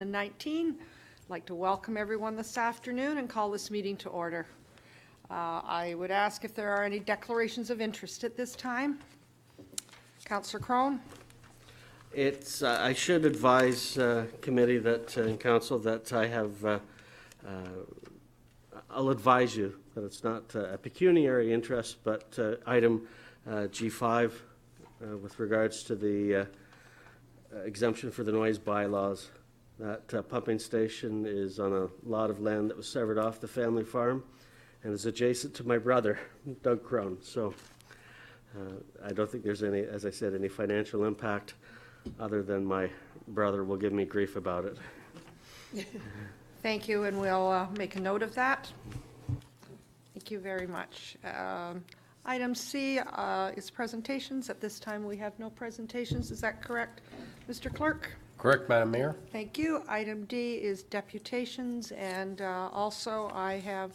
2019. I'd like to welcome everyone this afternoon and call this meeting to order. I would ask if there are any declarations of interest at this time. Councillor Crone. I should advise committee that and council that I have. I'll advise you that it's not a pecuniary interest, but item G5 with regards to the exemption for the noise bylaws. That pumping station is on a lot of land that was severed off the family farm and is adjacent to my brother, Doug Crone. So I don't think there's any, as I said, any financial impact other than my brother will give me grief about it. Thank you, and we'll make a note of that. Thank you very much. Item C is presentations. At this time, we have no presentations. Is that correct, Mr. Clerk? Correct, Madam Mayor. Thank you. Item D is deputations, and also I have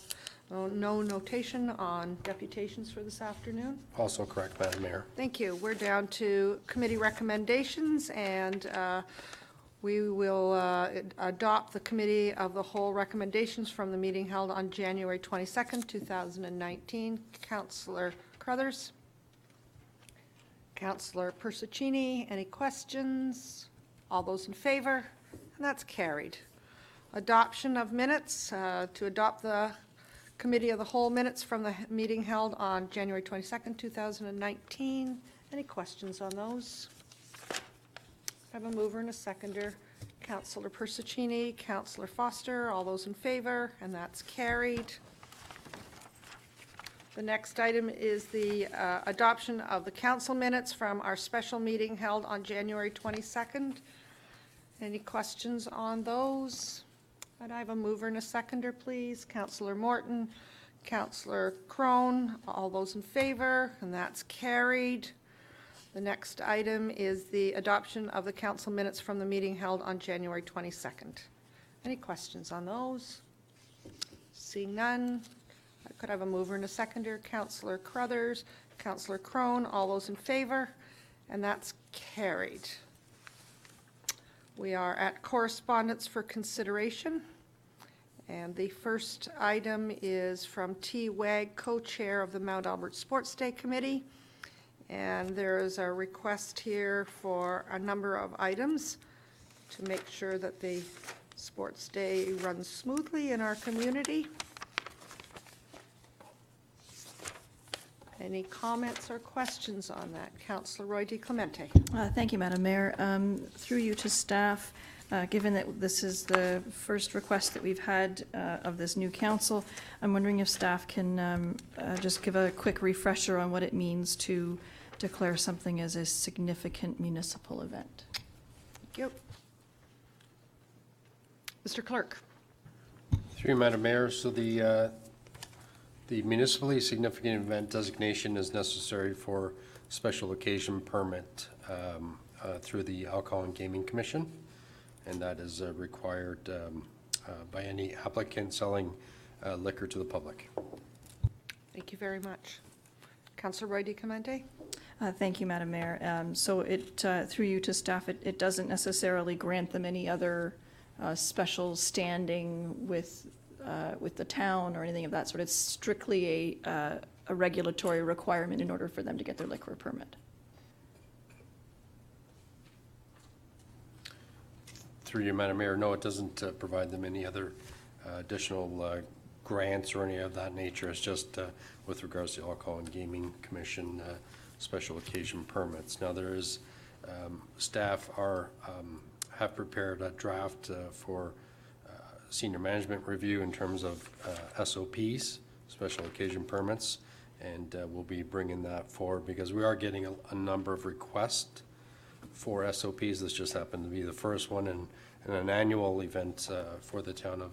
no notation on deputations for this afternoon. Also correct, Madam Mayor. Thank you. We're down to committee recommendations, and we will adopt the committee of the whole recommendations from the meeting held on January 22nd, 2019. Councillor Crothers. Councillor Persicini, any questions? All those in favor? And that's carried. Adoption of minutes, to adopt the committee of the whole minutes from the meeting held on January 22nd, 2019. Any questions on those? I have a mover and a seconder. Councillor Persicini, Councillor Foster, all those in favor, and that's carried. The next item is the adoption of the council minutes from our special meeting held on January 22nd. Any questions on those? Could I have a mover and a seconder, please? Councillor Morton, Councillor Crone, all those in favor, and that's carried. The next item is the adoption of the council minutes from the meeting held on January 22nd. Any questions on those? Seeing none, could I have a mover and a seconder? Councillor Crothers, Councillor Crone, all those in favor, and that's carried. We are at correspondence for consideration, and the first item is from T. Wag, co-chair of the Mount Albert Sports Day Committee, and there is a request here for a number of items to make sure that the sports day runs smoothly in our community. Any comments or questions on that? Councillor Roy DiClemente. Thank you, Madam Mayor. Through you to staff, given that this is the first request that we've had of this new council, I'm wondering if staff can just give a quick refresher on what it means to declare something as a significant municipal event. Thank you. Mr. Clerk. Through you, Madam Mayor. So the municipally significant event designation is necessary for special occasion permit through the Alcohol and Gaming Commission, and that is required by any applicant selling liquor to the public. Thank you very much. Councillor Roy DiClemente. Thank you, Madam Mayor. So it, through you to staff, it doesn't necessarily grant them any other special standing with the town or anything of that sort. It's strictly a regulatory requirement in order for them to get their liquor permit. Through you, Madam Mayor, no, it doesn't provide them any other additional grants or any of that nature. It's just with regards to Alcohol and Gaming Commission special occasion permits. Now there is, staff have prepared a draft for senior management review in terms of SOPs, special occasion permits, and we'll be bringing that forward because we are getting a number of requests for SOPs. This just happened to be the first one in an annual event for the town of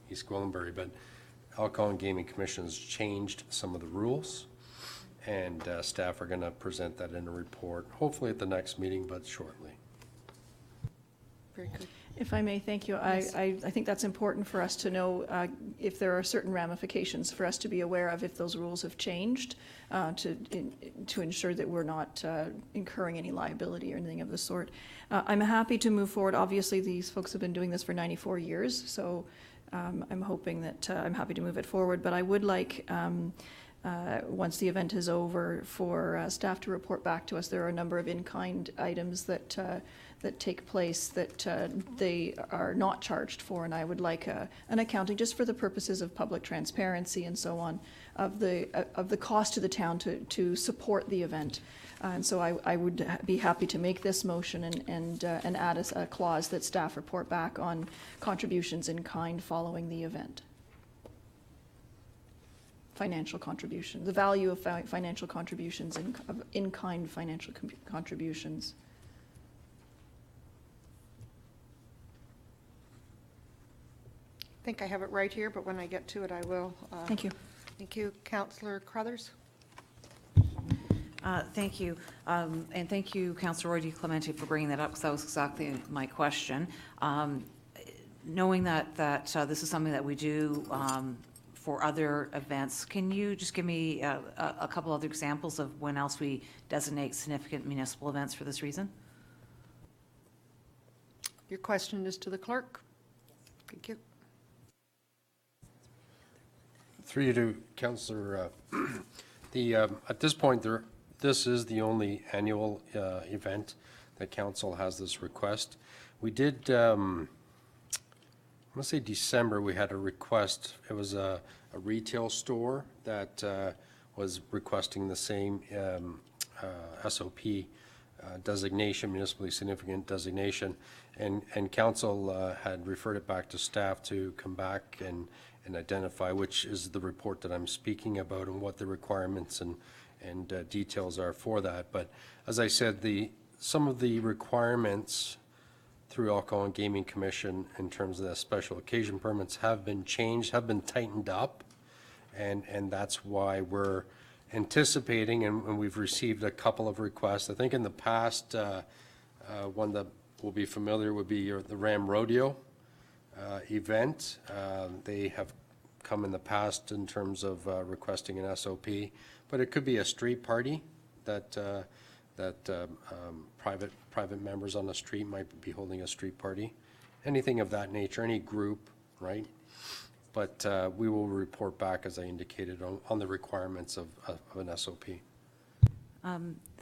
East Gwillimbury, but Alcohol and Gaming Commission has changed some of the rules, and staff are going to present that in a report, hopefully at the next meeting, but shortly. Very good. If I may, thank you. I think that's important for us to know if there are certain ramifications for us to be aware of if those rules have changed to ensure that we're not incurring any liability or anything of the sort. I'm happy to move forward. Obviously, these folks have been doing this for 94 years, so I'm hoping that I'm happy to move it forward. But I would like, once the event is over, for staff to report back to us. There are a number of in-kind items that take place that they are not charged for, and I would like an accounting, just for the purposes of public transparency and so on, of the cost to the town to support the event. And so I would be happy to make this motion and add a clause that staff report back on contributions in kind following the event. Financial contribution, the value of financial contributions, in-kind financial contributions. I think I have it right here, but when I get to it, I will. Thank you. Thank you. Councillor Crothers? Thank you. And thank you, Councillor Roy Clemente, for bringing that up, because that was exactly my question. Knowing that this is something that we do for other events, can you just give me a couple other examples of when else we designate significant municipal events for this reason? Your question is to the clerk. Thank you. Through you to Councillor, at this point, this is the only annual event that council has this request. We did, I'm going to say December, we had a request. It was a retail store that was requesting the same SOP designation, municipally significant designation, and council had referred it back to staff to come back and identify which is the report that I'm speaking about and what the requirements and details are for that. But as I said, some of the requirements through Alcohol and Gaming Commission in terms of the special occasion permits have been changed, have been tightened up, and that's why we're anticipating, and we've received a couple of requests. I think in the past, one that will be familiar would be the Ram Rodeo event. They have come in the past in terms of requesting an SOP, but it could be a street party that private members on the street might be holding a street party, anything of that nature, any group, right? But we will report back, as I indicated, on the requirements of an SOP.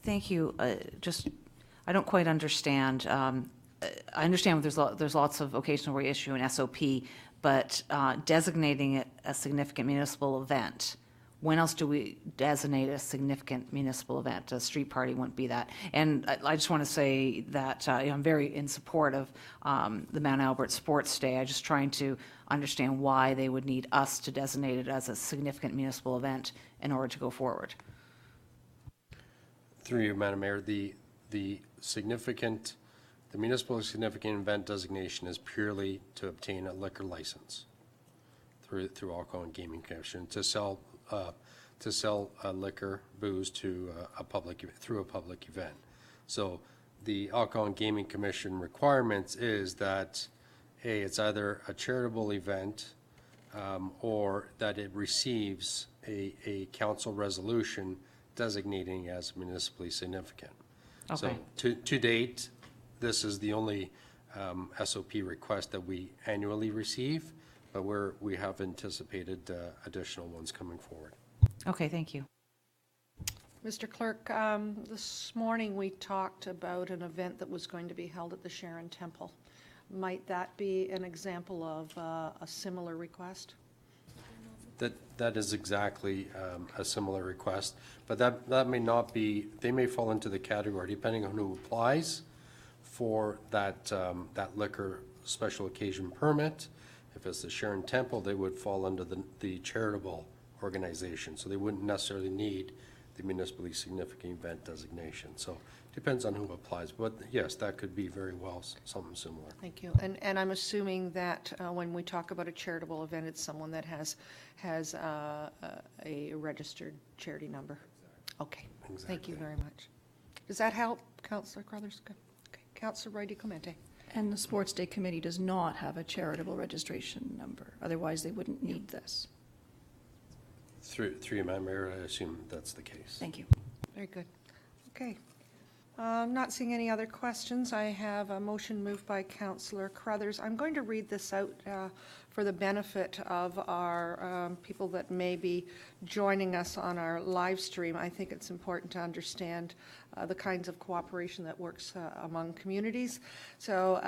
Thank you. I don't quite understand. I understand there's lots of occasions where we issue an SOP, but designating it a significant municipal event, when else do we designate a significant municipal event? A street party wouldn't be that. And I just want to say that I'm very in support of the Mount Albert Sports Day. I'm just trying to understand why they would need us to designate it as a significant municipal event in order to go forward. Through you, Madam Mayor, the municipal significant event designation is purely to obtain a liquor license through Alcohol and Gaming Commission to sell liquor, booze to through a public event. So the Alcohol and Gaming Commission requirements is that it's either a charitable event or that it receives a council resolution designating as municipally significant. Okay. So to date, this is the only SOP request that we annually receive, but we have anticipated additional ones coming forward. Okay, thank you. Mr. Clerk, this morning we talked about an event that was going to be held at the Sharon Temple. Might that be an example of a similar request? That is exactly a similar request, but that may not be, they may fall into the category, depending on who applies for that liquor special occasion permit. If it's the Sharon Temple, they would fall under the charitable organization, so they wouldn't necessarily need the municipally significant event designation. So it depends on who applies, but yes, that could be very well something similar. Thank you. And I'm assuming that when we talk about a charitable event, it's someone that has a registered charity number. Okay. Exactly. Thank you very much. Does that help, Councillor Crothers? Okay. Councillor Roy Clemente. And the Sports Day Committee does not have a charitable registration number, otherwise they wouldn't need this. Through you, Madam Mayor, I assume that's the case. Thank you. Very good. Okay. Not seeing any other questions. I have a motion moved by Councillor Crothers. I'm going to read this out for the benefit of our people that may be joining us on our live stream. I think it's important to understand the kinds of cooperation that works among communities. So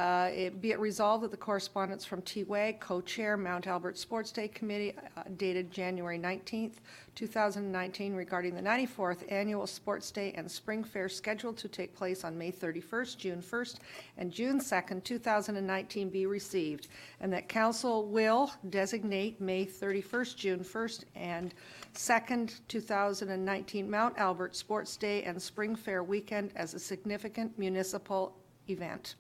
be it resolved that the correspondence from T-WAG, co-chair, Mount Albert Sports Day Committee, dated January 19th, 2019, regarding the 94th Annual Sports Day and Spring Fair scheduled to take place on May 31st, June 1st, and June 2nd, 2019 be received, and that Council will designate May 31st, June 1st, and 2nd, 2019 Mount Albert Sports Day and Spring Fair weekend as a significant municipal event,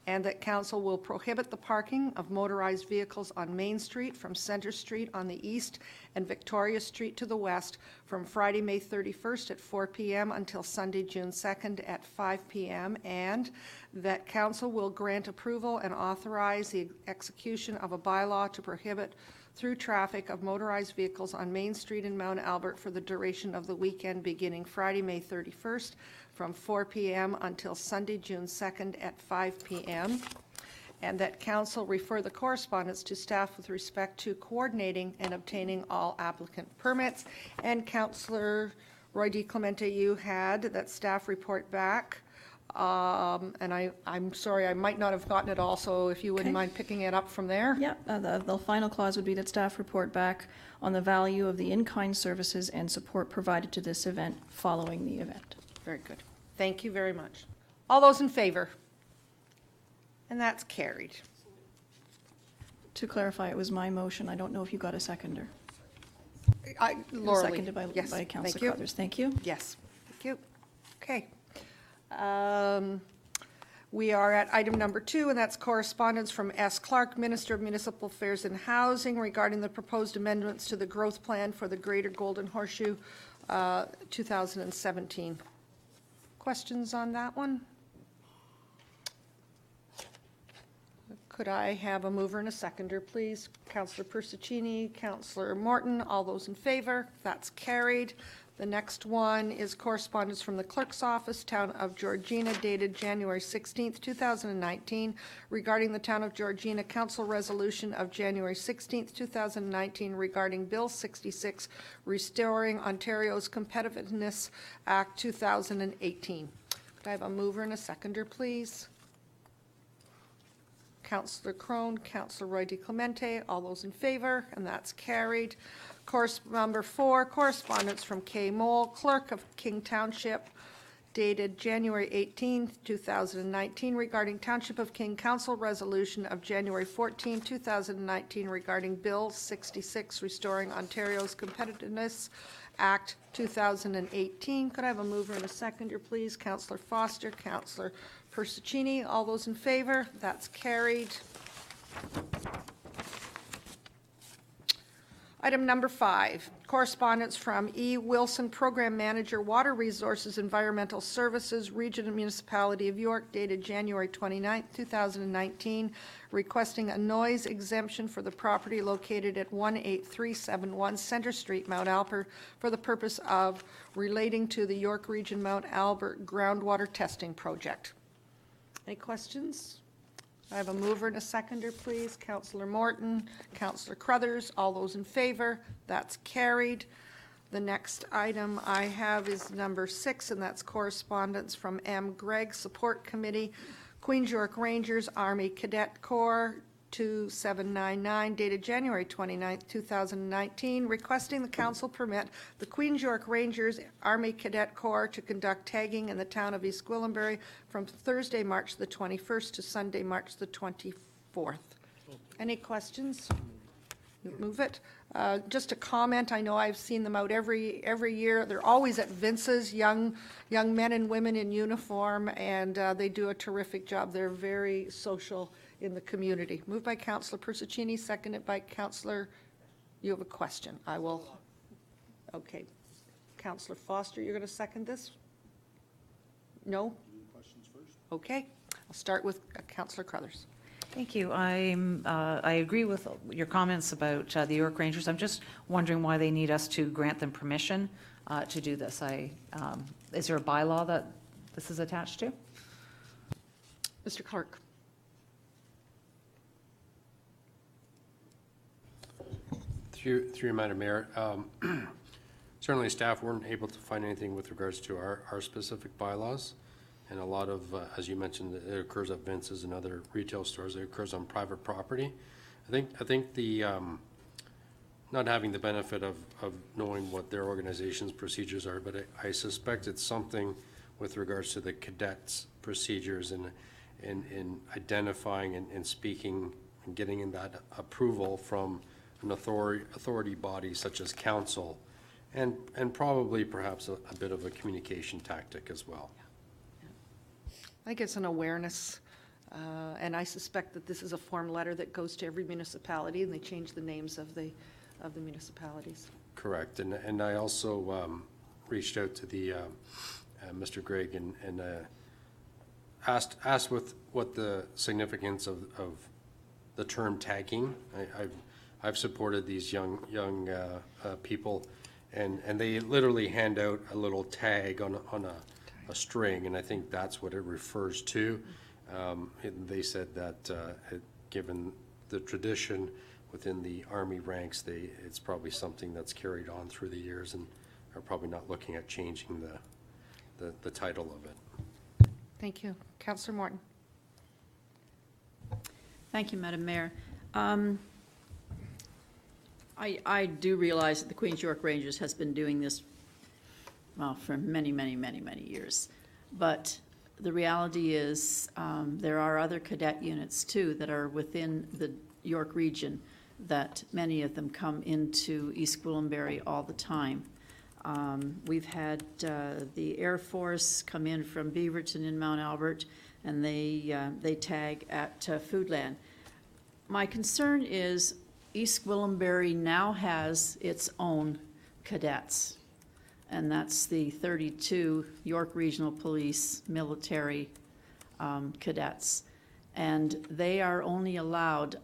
and that Council will prohibit the parking of motorized vehicles on Main Street from Center Street on the east and Victoria Street to the west from Friday, May 31st at 4 p.m. until Sunday, June 2nd at 5 p.m., and that Council will grant approval and authorize the execution of a bylaw to prohibit through traffic of motorized vehicles on Main Street in Mount Albert for the duration of the weekend beginning Friday, May 31st from 4 p.m. until Sunday, June 2nd at 5 p.m., and that Council refer the correspondence to staff with respect to coordinating and obtaining all applicant permits. And Councillor Roy D. Clemente, you had that staff report back. And I'm sorry, I might not have gotten it all, so if you wouldn't Okay. mind picking it up from there. Yeah, the final clause would be that staff report back on the value of the in-kind services and support provided to this event following the event. Very good. Thank you very much. All those in favor? And that's carried. To clarify, it was my motion. I don't know if you got a seconder. Laura Lee. Seconded by, Yes, by thank Councillor you. Crothers. Thank you. Yes, thank you. Okay. We are at item number 2, and that's correspondence from S. Clark, Minister of Municipal Affairs and Housing, regarding the proposed amendments to the growth plan for the Greater Golden Horseshoe 2017. Questions on that one? Could I have a mover and a seconder, please? Councillor Persichini, Councillor Morton, all those in favor? That's carried. The next one is correspondence from the Clerk's Office, Town of Georgina, dated January 16th, 2019, regarding the Town of Georgina Council Resolution of January 16th, 2019, regarding Bill 66, Restoring Ontario's Competitiveness Act 2018. Could I have a mover and a seconder, please? Councillor Crone, Councillor Roy D. Clemente, all those in favor, and that's carried. Number 4, correspondence from Kay Mole, Clerk of King Township, dated January 18th, 2019, regarding Township of King Council Resolution of January 14, 2019, regarding Bill 66, Restoring Ontario's Competitiveness Act 2018. Could I have a mover and a seconder, please? Councillor Foster, Councillor Persichini, all those in favor? That's carried. Item number 5, correspondence from E. Wilson, Program Manager, Water Resources Environmental Services, Region and Municipality of York, dated January 29, 2019, requesting a noise exemption for the property located at 18371 Center Street, Mount Albert, for the purpose of relating to the York Region Mount Albert groundwater testing project. Any questions? I have a mover and a seconder, please. Councillor Morton, Councillor Crothers, all those in favor? That's carried. The next item I have is number 6, and that's correspondence from M. Gregg, Support Committee, Queens York Rangers, Army Cadet Corps, 2799, dated January 29, 2019, requesting the council permit the Queens York Rangers Army Cadet Corps to conduct tagging in the town of East Gwillimbury from Thursday, March the 21st to Sunday, March the 24th. Any questions? Move it. Just a comment, I know I've seen them out every year. They're always at Vince's, young men and women in uniform, and they do a terrific job. They're very social in the community. Moved by Councillor Persichini, seconded by Councillor, you have a question. I will, okay. Councillor Foster, you're going to second this? No? Questions first. Okay. I'll start with Councillor Crothers. Thank you. I agree with your comments about the York Rangers. I'm just wondering why they need us to grant them permission to do this. Is there a bylaw that this is attached to? Mr. Clerk. Through you, Madam Mayor, certainly staff weren't able to find anything with regards to our specific bylaws. And a lot of, as you mentioned, it occurs at Vince's and other retail stores. It occurs on private property. I think the, not having the benefit of knowing what their organization's procedures are, but I suspect it's something with regards to the cadets' procedures and in identifying and speaking and getting in that approval from an authority body such as council, and probably perhaps a bit of a communication tactic as well. I think it's an awareness, and I suspect that this is a form letter that goes to every municipality, and they change the names of the municipalities. Correct, and I also reached out to the Mr. Gregg and asked what the significance of the term tagging. I've supported these young people, and they literally hand out a little tag on a string, and I think that's what it refers to. They said that given the tradition within the Army ranks, it's probably something that's carried on through the years, and are probably not looking at changing the title of it. Thank you. Councillor Morton. Thank you, Madam Mayor. I do realize that the Queen's York Rangers has been doing this, well, for many, many, many, many years. But the reality is there are other cadet units, too, that are within the York region, that many of them come into East Gwillimbury all the time. We've had the Air Force come in from Beaverton in Mount Albert, and they tag at Foodland. My concern is East Gwillimbury now has its own cadets, and that's the 32 York Regional Police military cadets. And they are only allowed,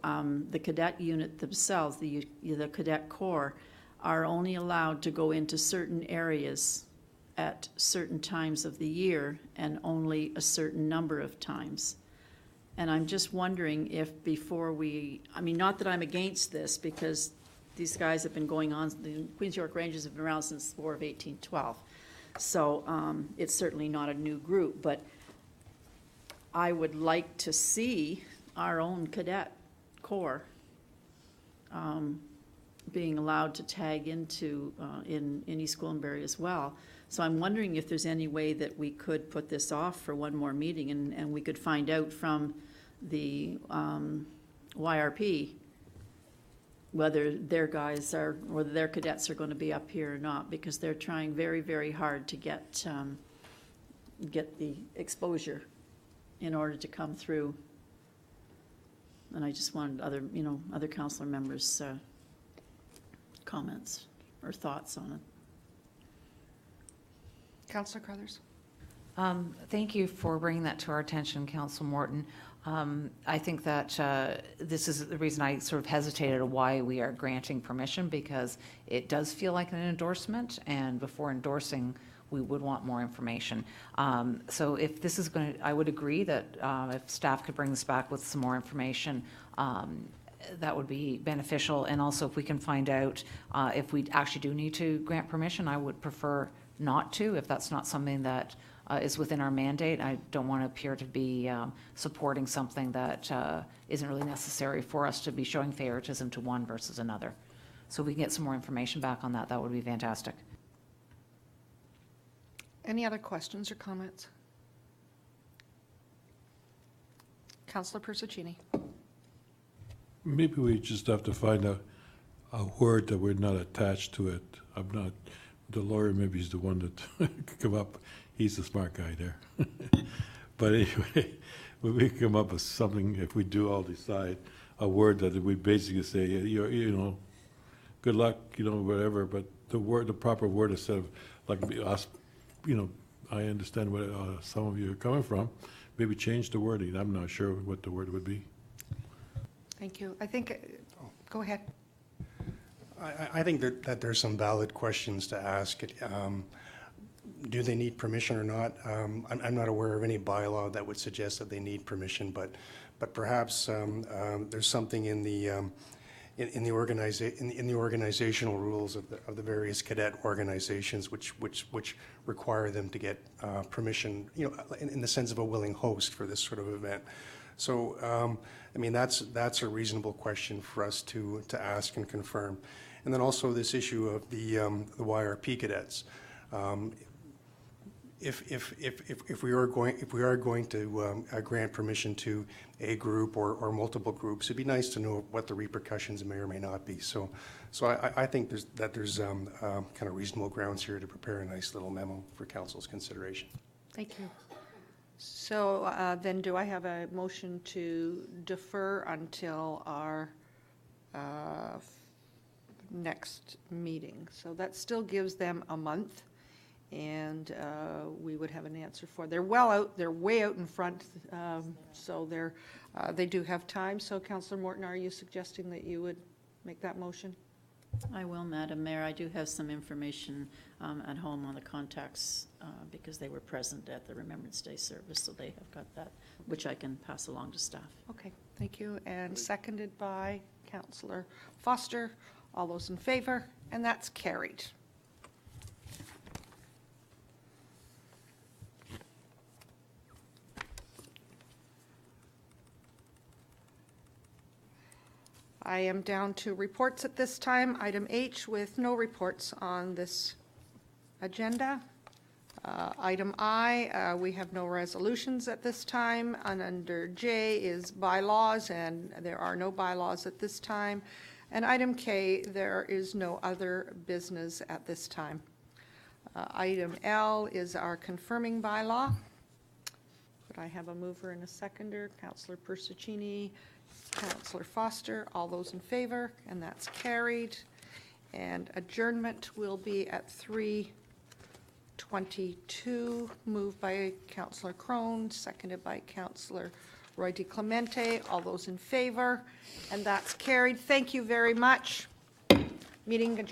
the cadet unit themselves, the cadet corps, are only allowed to go into certain areas at certain times of the year, and only a certain number of times. And I'm just wondering if before I mean, not that I'm against this, because these guys have been going on, the Queen's York Rangers have been around since the War of 1812. So it's certainly not a new group, but I would like to see our own cadet corps being allowed to tag into in East Gwillimbury as well. So I'm wondering if there's any way that we could put this off for one more meeting, and we could find out from the YRP whether their guys are, whether their cadets are going to be up here or not, because they're trying very, very hard to get the exposure in order to come through. And I just wanted other councillor members' comments or thoughts on it. Councillor Crothers. Thank you for bringing that to our attention, Councillor Morton. I think that this is the reason I sort of hesitated of why we are granting permission, because it does feel like an endorsement, and before endorsing, we would want more information. So if this is going to, I would agree that if staff could bring this back with some more information, that would be beneficial. And also if we can find out if we actually do need to grant permission, I would prefer not to, if that's not something that is within our mandate. I don't want to appear to be supporting something that isn't really necessary for us to be showing favoritism to one versus another. So if we can get some more information back on that, that would be fantastic. Any other questions or comments? Councillor Persuccini. Maybe we just have to find a word that we're not attached to it. I'm not, the lawyer maybe is the one that could come up. He's the smart guy there. But anyway, we come up with something, if we do all decide, a word that we basically say, good luck, whatever, but the proper word instead of like us, I understand where some of you are coming from, maybe change the wording. I'm not sure what the word would be. Thank you. I think, go ahead. I think that there's some valid questions to ask. Do they need permission or not? I'm not aware of any bylaw that would suggest that they need permission, but perhaps there's something in the organizational rules of the various cadet organizations which require them to get permission, in the sense of a willing host for this sort of event. So, I mean, that's a reasonable question for us to ask and confirm. And then also this issue of the YRP cadets. If we are going to grant permission to a group or multiple groups, it'd be nice to know what the repercussions may or may not be. So I think there's kind of reasonable grounds here to prepare a nice little memo for council's consideration. Thank you. So then do I have a motion to defer until our next meeting? So that still gives them a month, and we would have an answer for. They're way out in front, so they do have time. So Councillor Morton, are you suggesting that you would make that motion? I will, Madam Mayor. I do have some information at home on the contacts because they were present at the Remembrance Day service, so they have got that, which I can pass along to staff. Okay, thank you. And seconded by Councillor Foster. All those in favor? And that's carried. I am down to reports at this time. Item H with no reports on this agenda. Item I, we have no resolutions at this time. And under J is bylaws, and there are no bylaws at this time. And item K, there is no other business at this time. Item L is our confirming bylaw. Could I have a mover and a seconder? Councillor Persuccini, Councillor Foster, all those in favor, and that's carried. And adjournment will be at 3:22, moved by Councillor Crone, seconded by Councillor Roy DiClemente. All those in favor, and that's carried. Thank you very much. Meeting adjourned.